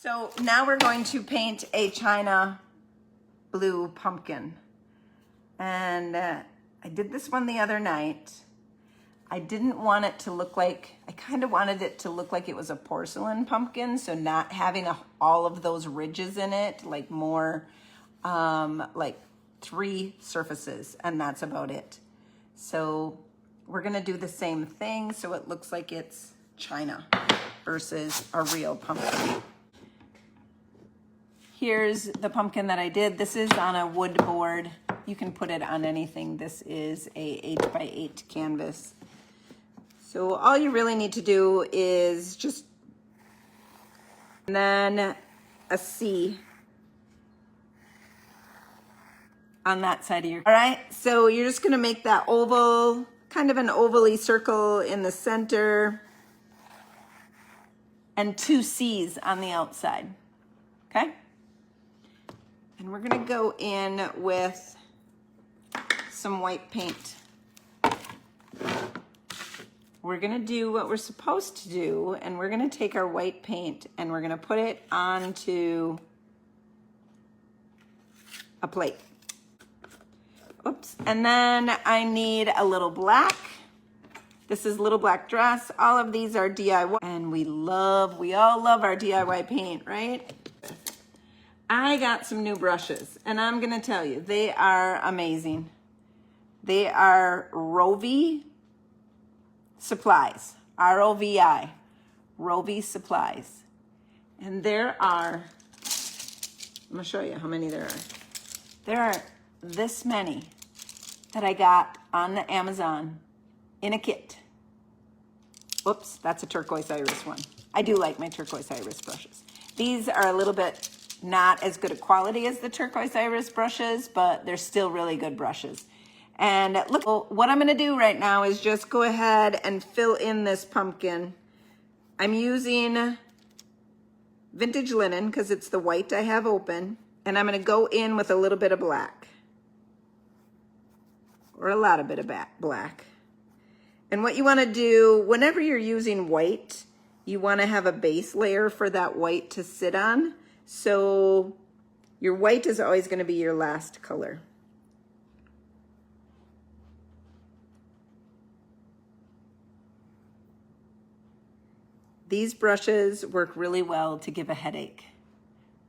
So now we're going to paint a China blue pumpkin. And I did this one the other night. I didn't want it to look like, I kind of wanted it to look like it was a porcelain pumpkin. So not having all of those ridges in it, like more like 3 surfaces, and that's about it. So we're gonna do the same thing so it looks like it's China versus a real pumpkin. Here's the pumpkin that I did. This is on a wood board. You can put it on anything. This is a 8x8 canvas. So all you really need to do is just, and then a C on that side of your, all right? So you're just gonna make that oval, kind of an ovally circle in the center, and 2 C's on the outside, okay? And we're gonna go in with some white paint. We're gonna do what we're supposed to do, and we're gonna take our white paint and we're gonna put it onto a plate. Oops, and then I need a little black. This is Little Black Dress. All of these are DIY, and we all love our DIY paint, right? I got some new brushes, and I'm gonna tell you, they are amazing. They are Rovi Supplies, R-O-V-I, Rovi Supplies. And there are, I'm gonna show you how many there are. There are this many that I got on the Amazon in a kit. Whoops, that's a turquoise iris one. I do like my turquoise iris brushes. These are a little bit not as good a quality as the turquoise iris brushes, but they're still really good brushes. And look, what I'm gonna do right now is just go ahead and fill in this pumpkin. I'm using vintage linen because it's the white I have open, and I'm gonna go in with a little bit of black, or a lot of bit of black. And what you wanna do, whenever you're using white, you wanna have a base layer for that white to sit on. So your white is always gonna be your last color. These brushes work really well to give a headache.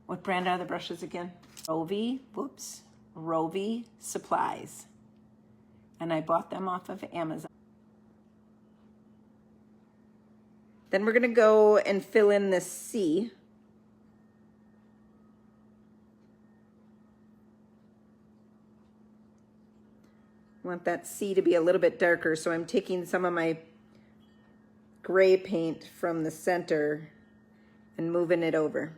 What brand are the brushes again? Rovi Supplies. And I bought them off of Amazon. Then we're gonna go and fill in this C. I want that C to be a little bit darker, so I'm taking some of my gray paint from the center and moving it over.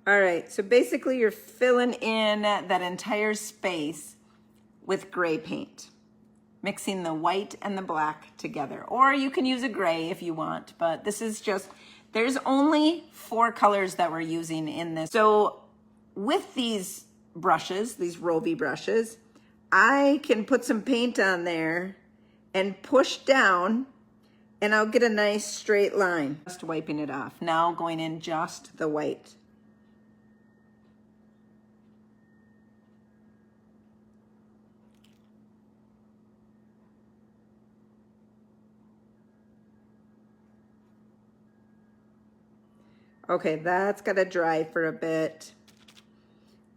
All right, so basically you're filling in that entire space with gray paint, mixing the white and the black together. Or you can use a gray if you want, but this is just, there's only 4 colors that we're using in this. So with these brushes, these Rovi brushes, I can put some paint on there and push down, and I'll get a nice straight line. Just wiping it off. Now going in just the white. Okay, that's gotta dry for a bit.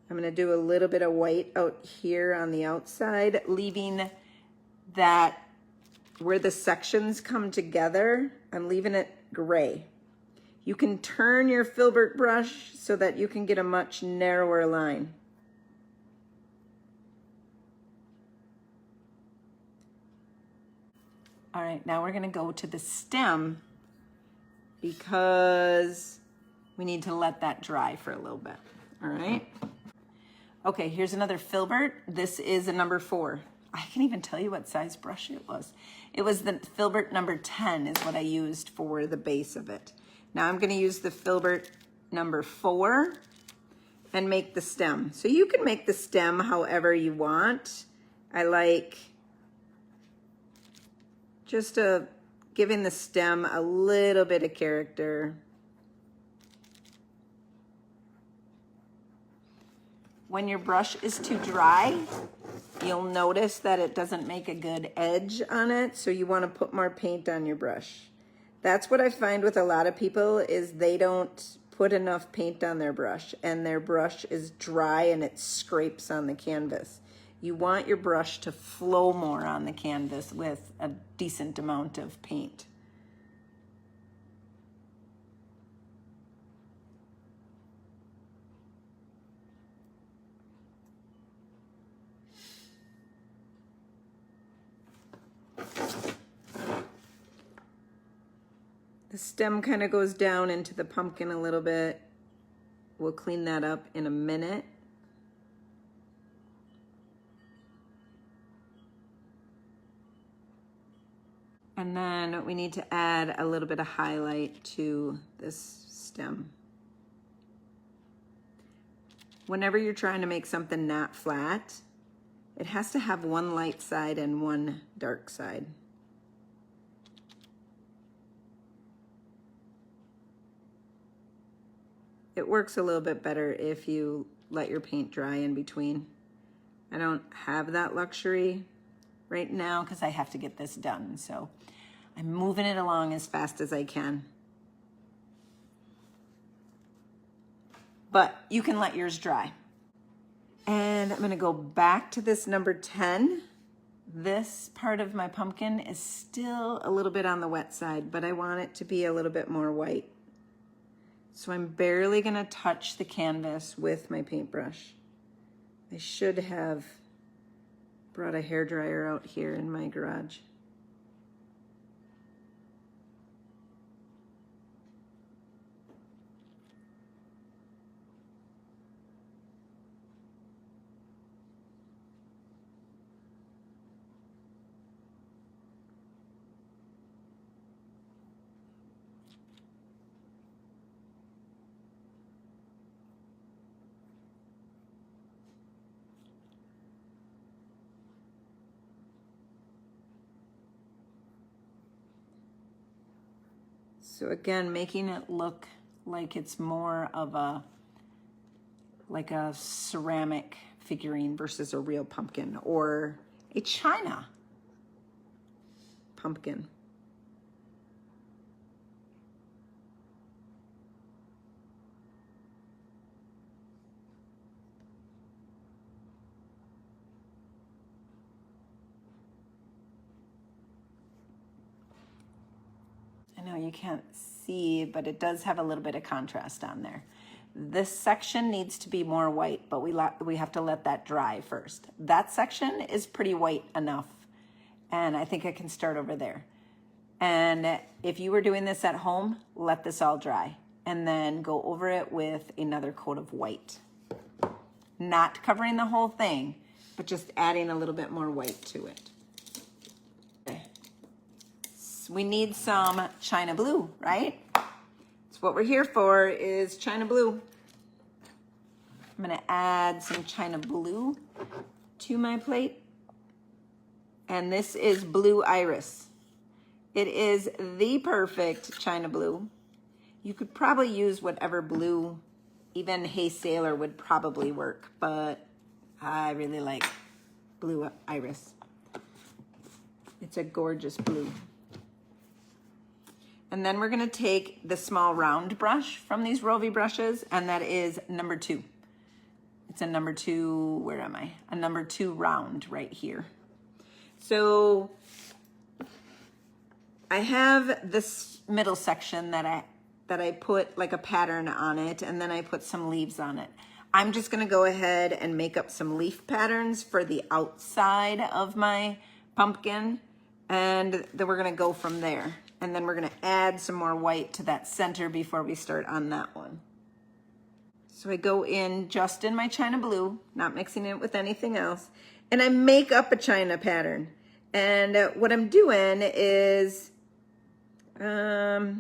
I'm gonna do a little bit of white out here on the outside, leaving that where the sections come together, I'm leaving it gray. You can turn your filbert brush so that you can get a much narrower line. All right, now we're gonna go to the stem because we need to let that dry for a little bit, all right? Okay, here's another filbert. This is a number 4. I can't even tell you what size brush it was. It was the filbert number 10 is what I used for the base of it. Now I'm gonna use the filbert number 4 and make the stem. So you can make the stem however you want. I like just giving the stem a little bit of character. When your brush is too dry, you'll notice that it doesn't make a good edge on it, so you want to put more paint on your brush. That's what I find with a lot of people is they don't put enough paint on their brush and their brush is dry and it scrapes on the canvas. You want your brush to flow more on the canvas with a decent amount of paint. The stem kind of goes down into the pumpkin a little bit. We'll clean that up in a minute. And then we need to add a little bit of highlight to this stem. Whenever you're trying to make something not flat, it has to have one light side and one dark side. It works a little bit better if you let your paint dry in between. I don't have that luxury right now because I have to get this done. So I'm moving it along as fast as I can. But you can let yours dry. And I'm gonna go back to this number 10. This part of my pumpkin is still a little bit on the wet side, but I want it to be a little bit more white. So I'm barely gonna touch the canvas with my paintbrush. I should have brought a hairdryer out here in my garage. So again, making it look like it's more of like a ceramic figurine versus a real pumpkin or a china pumpkin. I know you can't see, but it does have a little bit of contrast on there. This section needs to be more white, but we have to let that dry first. That section is pretty white enough, and I think I can start over there. And if you were doing this at home, let this all dry, and then go over it with another coat of white. Not covering the whole thing, but just adding a little bit more white to it. We need some China blue, right? That's what we're here for, is China blue. I'm gonna add some China blue to my plate. And this is Blue Iris. It is the perfect China blue. You could probably use whatever blue, even Hey Sailor would probably work, but I really like Blue Iris. It's a gorgeous blue. And then we're gonna take the small round brush from these Rovee brushes, and that is number 2. It's a number 2, where am I? A number 2 round right here. So I have this middle section that I put like a pattern on it, and then I put some leaves on it. I'm just gonna go ahead and make up some leaf patterns for the outside of my pumpkin, and then we're gonna go from there. And then we're gonna add some more white to that center before we start on that one. So I go in just in my China blue, not mixing it with anything else, and I make up a China pattern. And what I'm doing is, I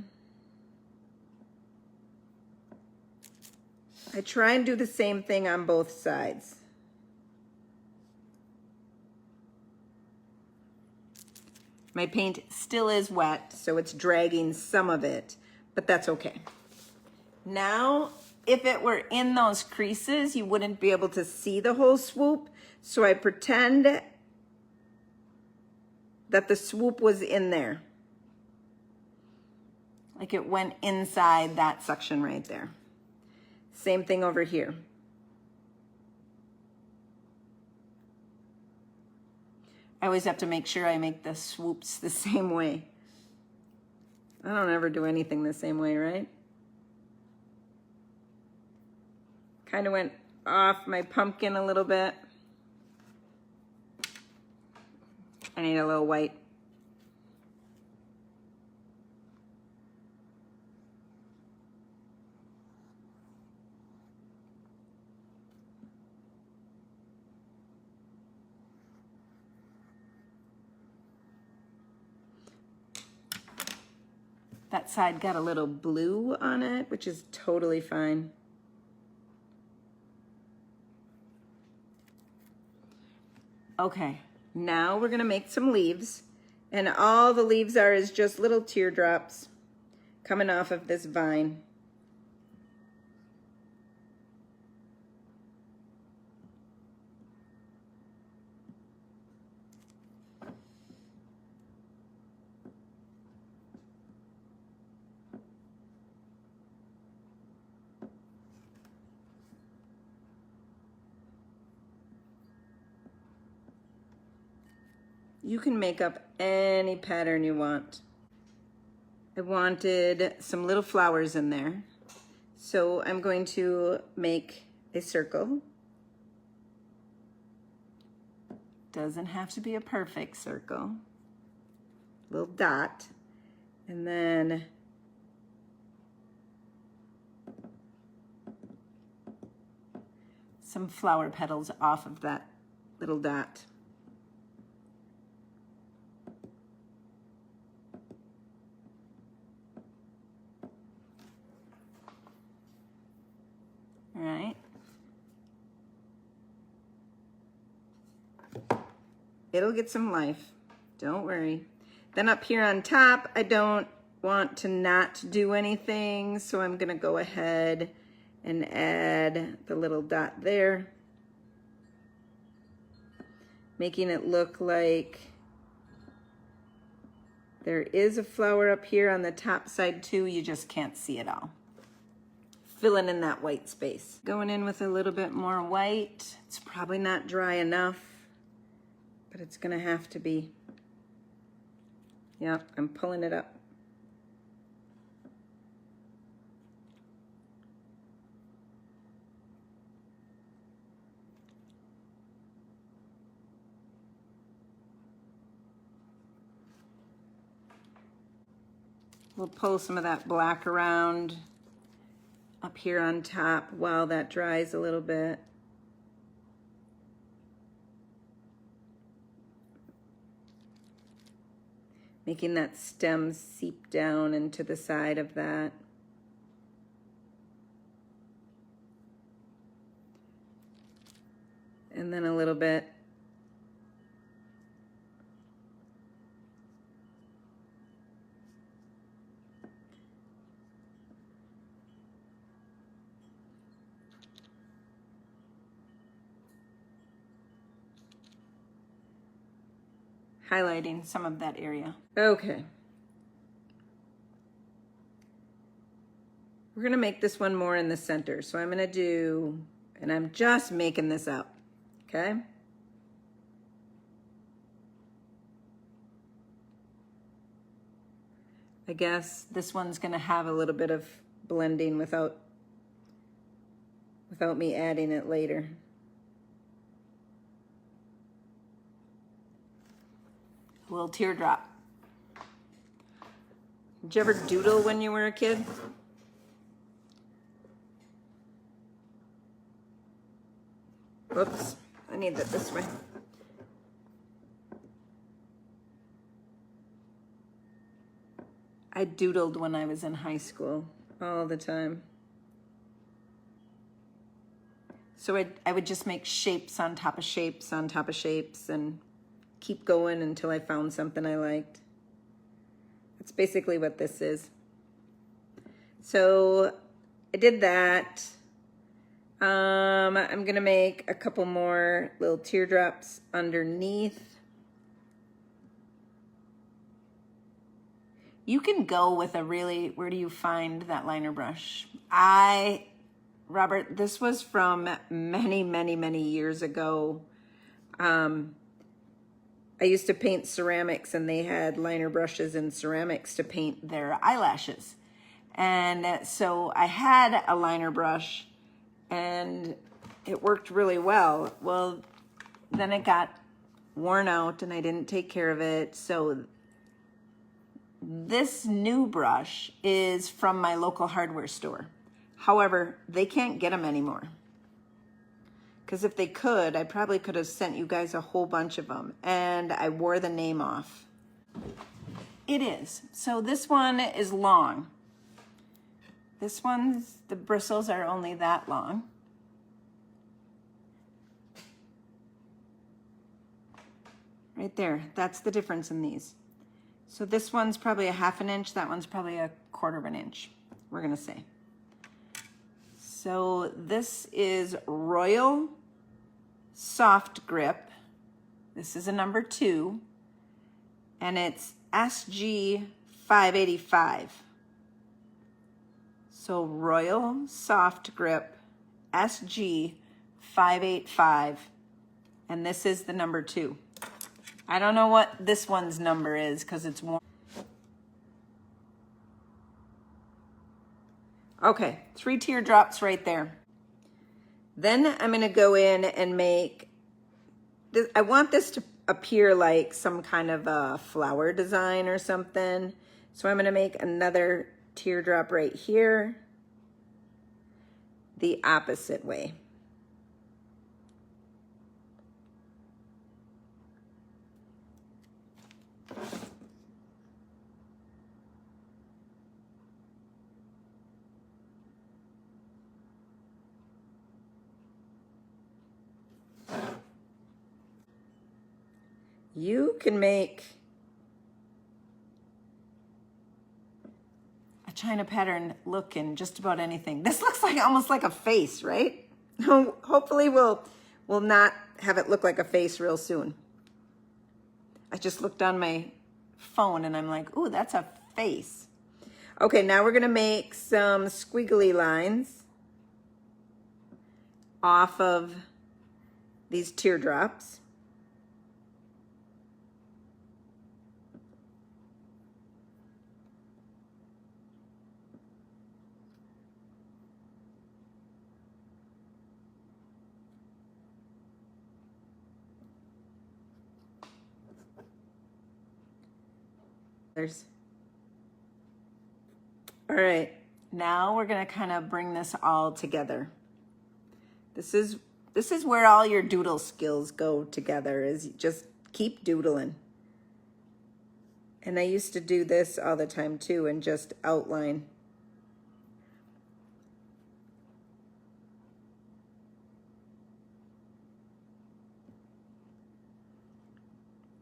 try and do the same thing on both sides. My paint still is wet, so it's dragging some of it, but that's okay. Now, if it were in those creases, you wouldn't be able to see the whole swoop, so I pretend that the swoop was in there. Like it went inside that section right there. Same thing over here. I always have to make sure I make the swoops the same way. I don't ever do anything the same way, right? Kind of went off my pumpkin a little bit. I need a little white. That side got a little blue on it, which is totally fine. Okay, now we're gonna make some leaves, and all the leaves are is just little teardrops coming off of this vine. You can make up any pattern you want. I wanted some little flowers in there, so I'm going to make a circle. Doesn't have to be a perfect circle. Little dot, and then some flower petals off of that little dot. All right. It'll get some life, don't worry. Then up here on top, I don't want to not do anything, so I'm gonna go ahead and add the little dot there, making it look like there is a flower up here on the top side too, you just can't see it all. Filling in that white space. Going in with a little bit more white. It's probably not dry enough, but it's gonna have to be. Yep, I'm pulling it up. We'll pull some of that black around up here on top while that dries a little bit. Making that stem seep down into the side of that. And then a little bit highlighting some of that area. Okay. We're gonna make this one more in the center. So I'm gonna do, and I'm just making this up, okay? I guess this one's gonna have a little bit of blending without me adding it later. A little teardrop. Did you ever doodle when you were a kid? Whoops, I need that this way. I doodled when I was in high school all the time. So I would just make shapes on top of shapes on top of shapes and keep going until I found something I liked. That's basically what this is. So I did that. I'm gonna make a couple more little teardrops underneath. You can go with a really, where do you find that liner brush? Robert, this was from many, many, many years ago. I used to paint ceramics, and they had liner brushes and ceramics to paint their eyelashes. And so I had a liner brush, and it worked really well. Well, then it got worn out, and I didn't take care of it. So this new brush is from my local hardware store. However, they can't get them anymore. Because if they could, I probably could have sent you guys a whole bunch of them. And I wore the name off. It is. So this one is long. This one's, the bristles are only that long. Right there. That's the difference in these. So this one's probably a 1/2 inch. That one's probably a 1/4 inch, we're going to say. So this is Royal Soft Grip. This is a number 2, and it's SG 585. So Royal Soft Grip SG 585, and this is the number 2. I don't know what this one's number is because it's warm. Okay, 3 teardrops right there. Then I'm gonna go in and make this. I want this to appear like some kind of a flower design or something. So I'm gonna make another teardrop right here, the opposite way. You can make a China pattern look in just about anything. This looks like almost like a face, right? Hopefully we'll not have it look like a face real soon. I just looked on my phone and I'm like, ooh, that's a face. Okay, now we're gonna make some squiggly lines off of these teardrops. All right, now we're gonna kind of bring this all together. This is where all your doodle skills go together, is just keep doodling. And I used to do this all the time too, and just outline.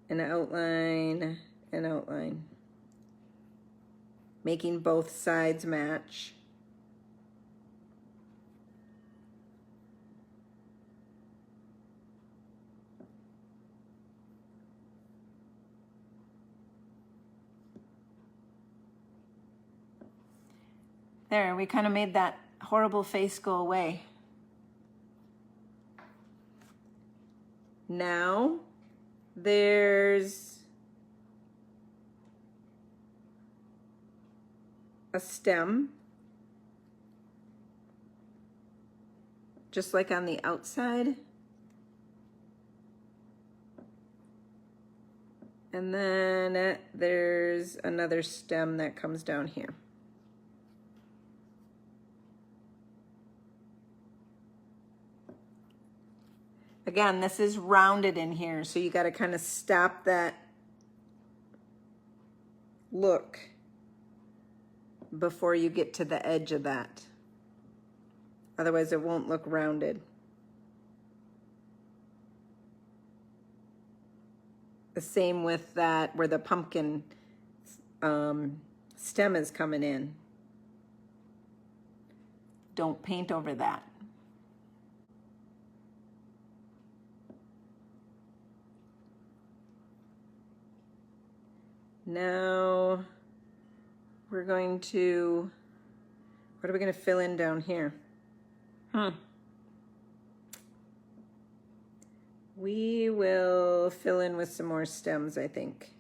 And outline and outline. Making both sides match. There, we kind of made that horrible face go away. Now, there's a stem, just like on the outside. And then there's another stem that comes down here. Again, this is rounded in here, so you got to kind of stop that look before you get to the edge of that. Otherwise, it won't look rounded. The same with that where the pumpkin stem is coming in. Don't paint over that. Now we're going to, what are we going to fill in down here? We will fill in with some more stems, I think.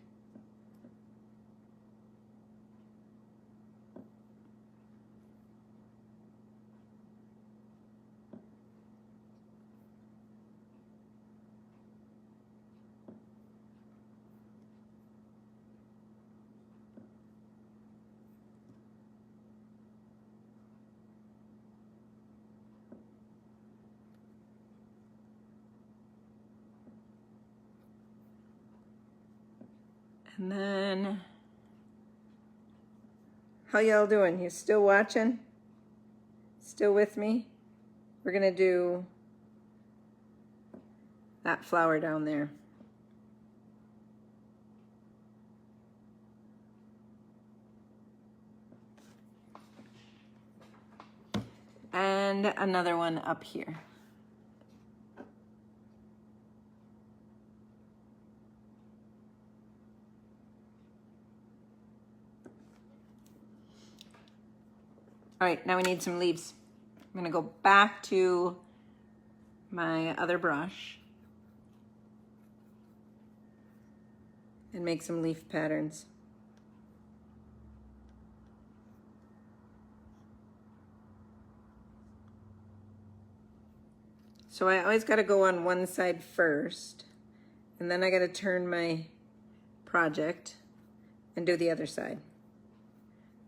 And then, how y'all doing? You still watching? Still with me? We're gonna do that flower down there. And another one up here. All right, now we need some leaves. I'm gonna go back to my other brush and make some leaf patterns. So I always gotta go on one side first, and then I gotta turn my project and do the other side,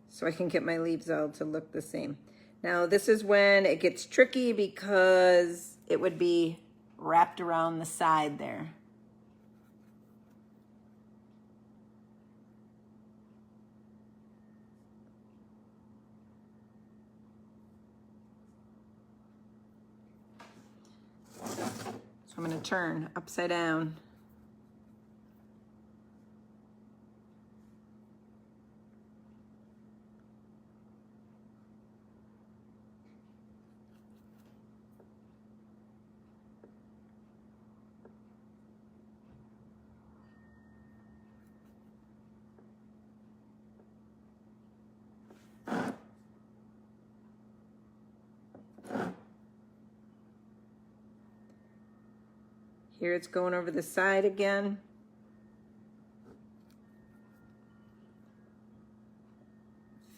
so I can get my leaves all to look the same. Now this is when it gets tricky because it would be wrapped around the side there. So I'm going to turn upside down. Here it's going over the side again.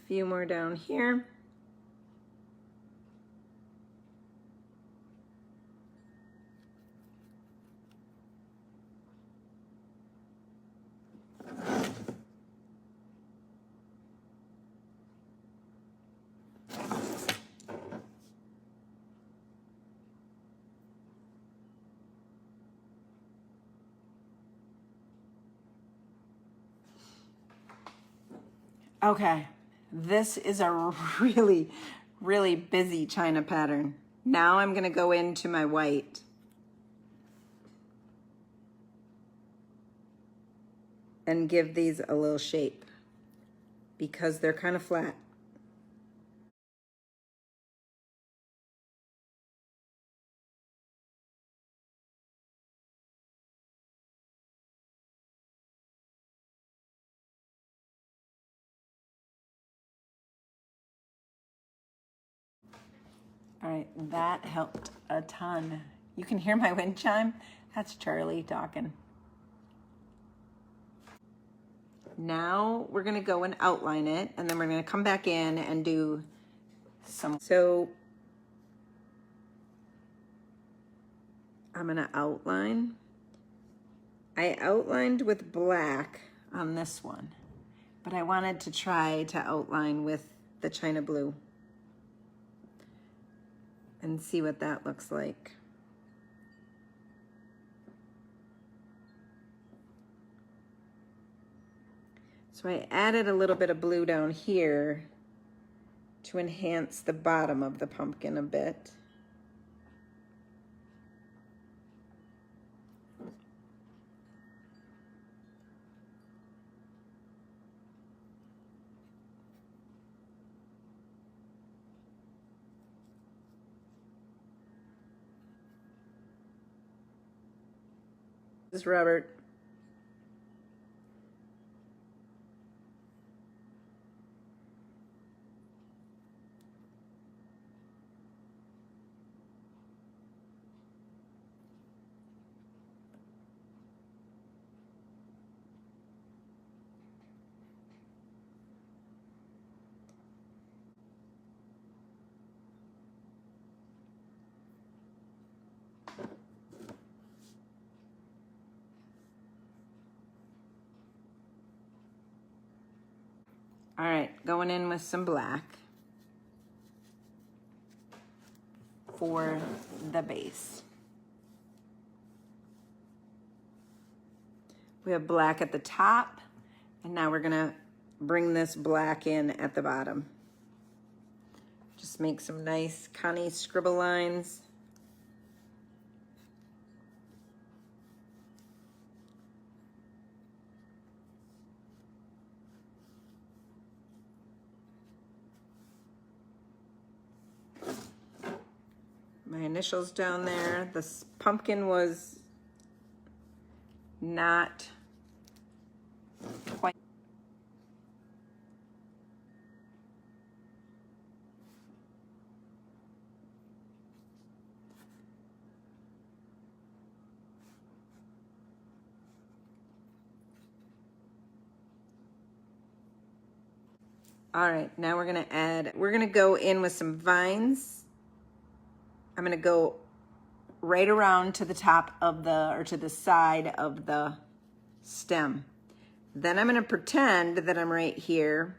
A few more down here. Okay, this is a really, really busy China pattern. Now I'm gonna go into my white. And give these a little shape because they're kind of flat. All right, that helped a ton. You can hear my wind chime? That's Charlie talking. Now we're gonna go and outline it, and then we're gonna come back in and do some. So I'm gonna outline. I outlined with black on this one, but I wanted to try to outline with the China blue and see what that looks like. So I added a little bit of blue down here to enhance the bottom of the pumpkin a bit. This is Robert. All right, going in with some black for the base. We have black at the top, and now we're gonna bring this black in at the bottom. Just make some nice Connie scribble lines. My initials down there. This pumpkin was not quite. All right, now we're gonna go in with some vines. I'm gonna go right around to the top of to the side of the stem. Then I'm gonna pretend that I'm right here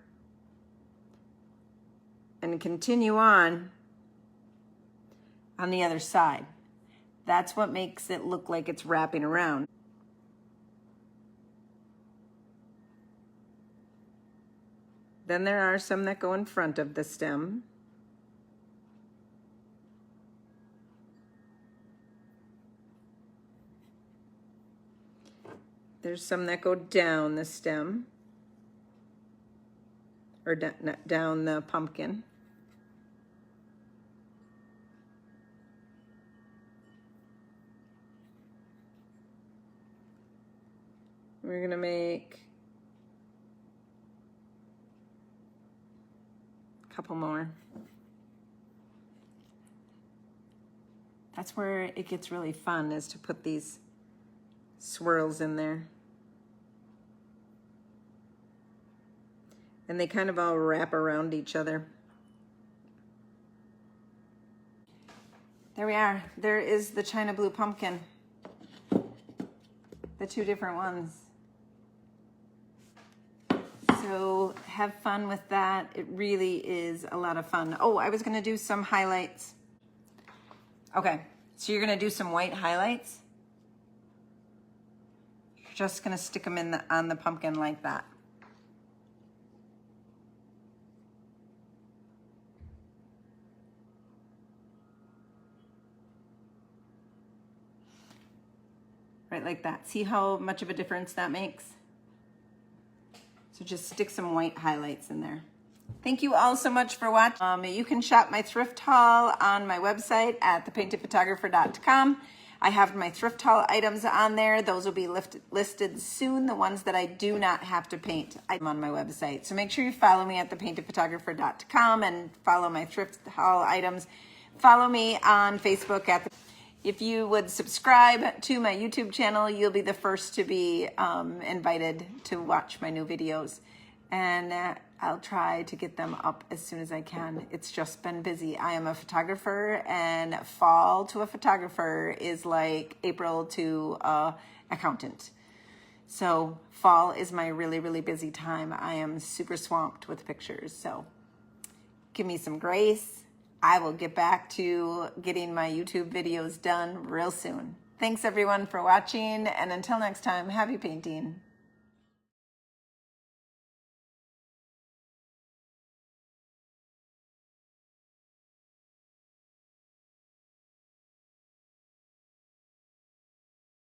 and continue on the other side. That's what makes it look like it's wrapping around. Then there are some that go in front of the stem. There's some that go down the stem, or down the pumpkin. We're gonna make a couple more. That's where it gets really fun, is to put these swirls in there. And they kind of all wrap around each other. There we are. There is the China blue pumpkin. The two different ones. So have fun with that. It really is a lot of fun. Oh, I was gonna do some highlights. Okay, so you're gonna do some white highlights. You're just gonna stick them in on the pumpkin like that. Right, like that. See how much of a difference that makes? So just stick some white highlights in there. Thank you all so much for watching. You can shop my thrift haul on my website at thepaintedphotographer.com. I have my thrift haul items on there. Those will be listed soon. The ones that I do not have to paint, I'm on my website. So make sure you follow me at thepaintedphotographer.com and follow my thrift haul items. Follow me on Facebook at If you would subscribe to my YouTube channel, you'll be the first to be invited to watch my new videos. And I'll try to get them up as soon as I can. It's just been busy. I am a photographer, and fall to a photographer is like April to an accountant. So fall is my really, really busy time. I am super swamped with pictures. So give me some grace. I will get back to getting my YouTube videos done real soon. Thanks everyone for watching, and until next time, happy painting.